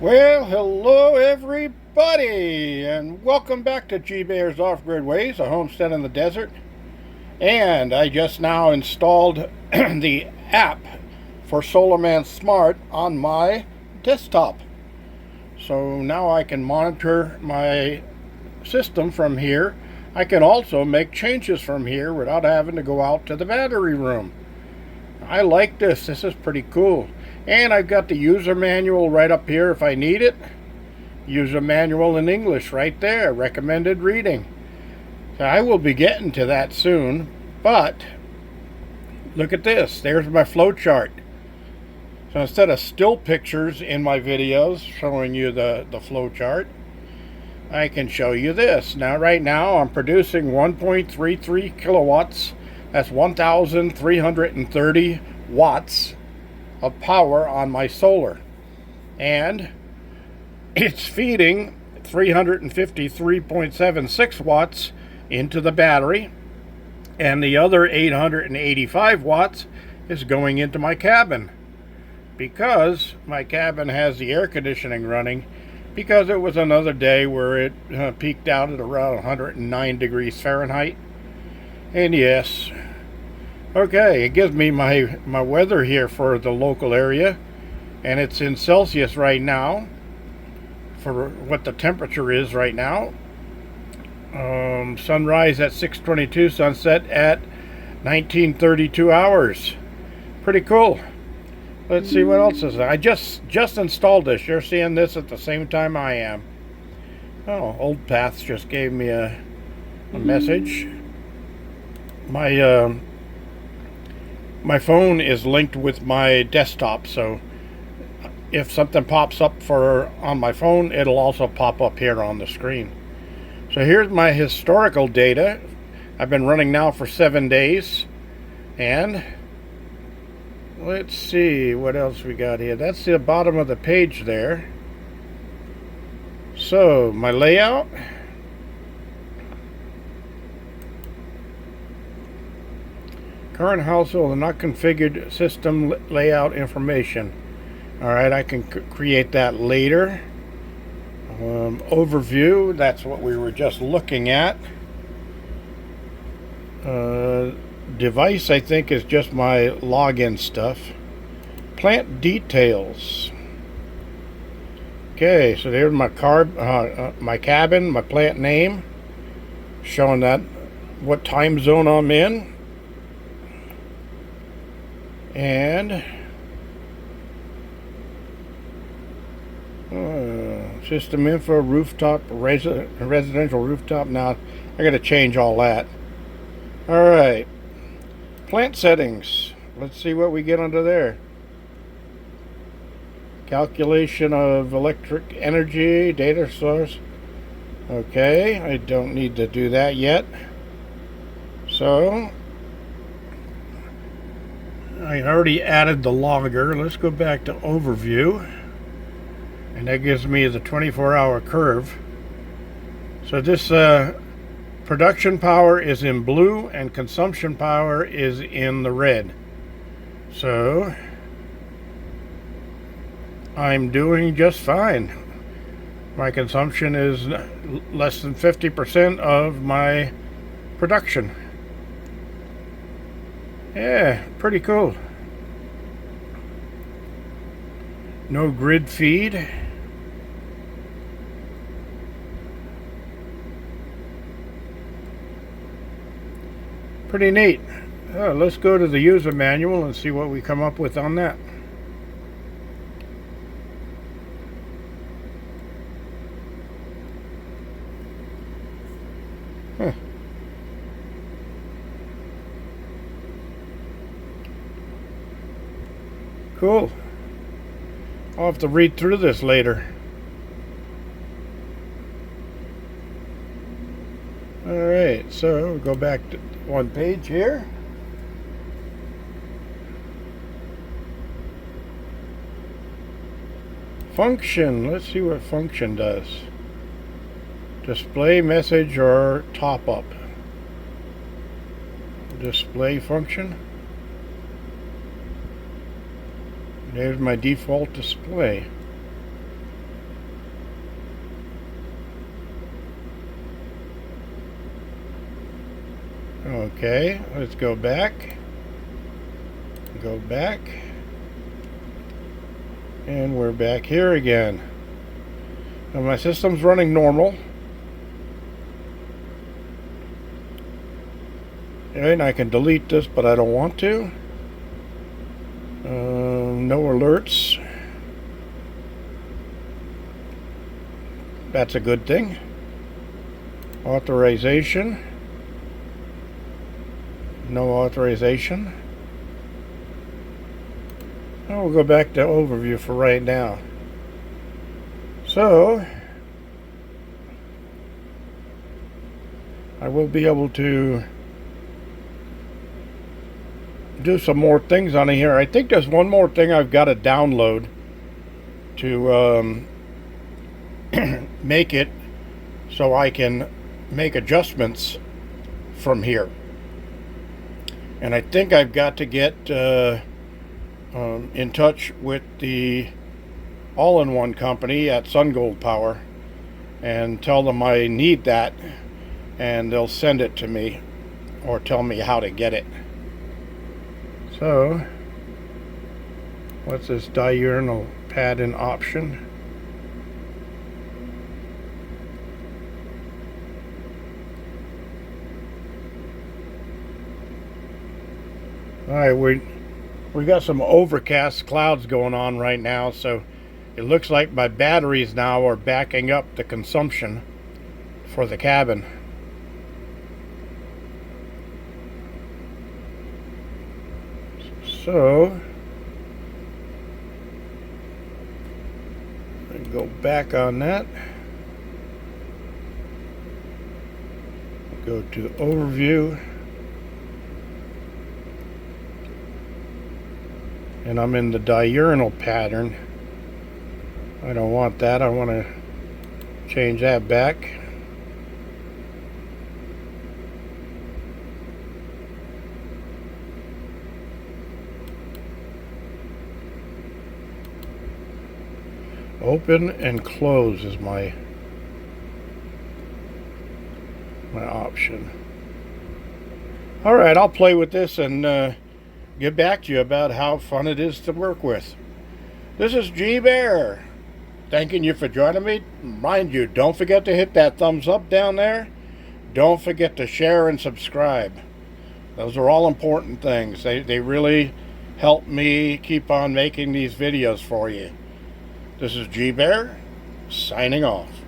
Well, hello everybody, and welcome back to G Bear's Off-Grid Ways, a homestead in the desert. And I just now installed the app for SolarMan Smart on my desktop. So now I can monitor my system from here. I can also make changes from here without having to go out to the battery room. I like this. This is pretty cool. And I've got the user manual right up here if I need it. User manual in English right there. Recommended reading. So I will be getting to that soon. But look at this. There's my flow chart. So instead of still pictures in my videos showing you the flow chart, I can show you this. Now right now I'm producing 1.33 kilowatts. That's 1,330 watts of power on my solar. And it's feeding 353.76 watts into the battery. And the other 885 watts is going into my cabin. Because my cabin has the air conditioning running, because it was another day where it peaked out at around 109 degrees Fahrenheit. And yes, okay, it gives me my weather here for the local area, and it's in Celsius right now for what the temperature is right now. Sunrise at 6:22, sunset at 19:32 hours. Pretty cool. Let's see what else is there. I just installed this. You're seeing this at the same time I am. Oh, Old Paths just gave me a message. My phone is linked with my desktop, so if something pops up on my phone, it'll also pop up here on the screen. So here's my historical data. I've been running now for 7 days, and let's see what else we got here. That's the bottom of the page there. So my layout. Current household and not configured system layout information. Alright, I can create that later. Overview, that's what we were just looking at. Device, I think, is just my login stuff. Plant details. Okay, so there's my my cabin, my plant name, showing that what time zone I'm in. And system info, rooftop, residential rooftop. Now I got to change all that. All right, plant settings. Let's see what we get under there. Calculation of electric energy, data source. Okay, I don't need to do that yet. So I already added the logger. Let's go back to overview, and that gives me the 24-hour curve. So this production power is in blue and consumption power is in the red. So I'm doing just fine. My consumption is less than 50% of my production. Yeah, pretty cool. No grid feed. Pretty neat. Let's go to the user manual and see what we come up with on that. Huh. Cool. I'll have to read through this later. Alright, so we'll go back to one page here. Function. Let's see what function does. Display, message, or top up. Display function. There's my default display. Okay, let's go back. Go back. And we're back here again. And my system's running normal. And I can delete this, but I don't want to. No alerts. That's a good thing. Authorization. No authorization. We'll go back to overview for right now. So, I will be able to do some more things on here. I think there's one more thing I've got to download to make it so I can make adjustments from here. And I think I've got to get in touch with the all-in-one company at SunGold Power and tell them I need that, and they'll send it to me or tell me how to get it. So, what's this diurnal pattern option? Alright, we got some overcast clouds going on right now, so it looks like my batteries now are backing up the consumption for the cabin. So, go back on that. Go to overview. And I'm in the diurnal pattern. I don't want that. I want to change that back. Open and close is my option. Alright, I'll play with this and get back to you about how fun it is to work with. This is G Bear, thanking you for joining me. Mind you, don't forget to hit that thumbs up down there. Don't forget to share and subscribe. Those are all important things. They really help me keep on making these videos for you. This is G Bear, signing off.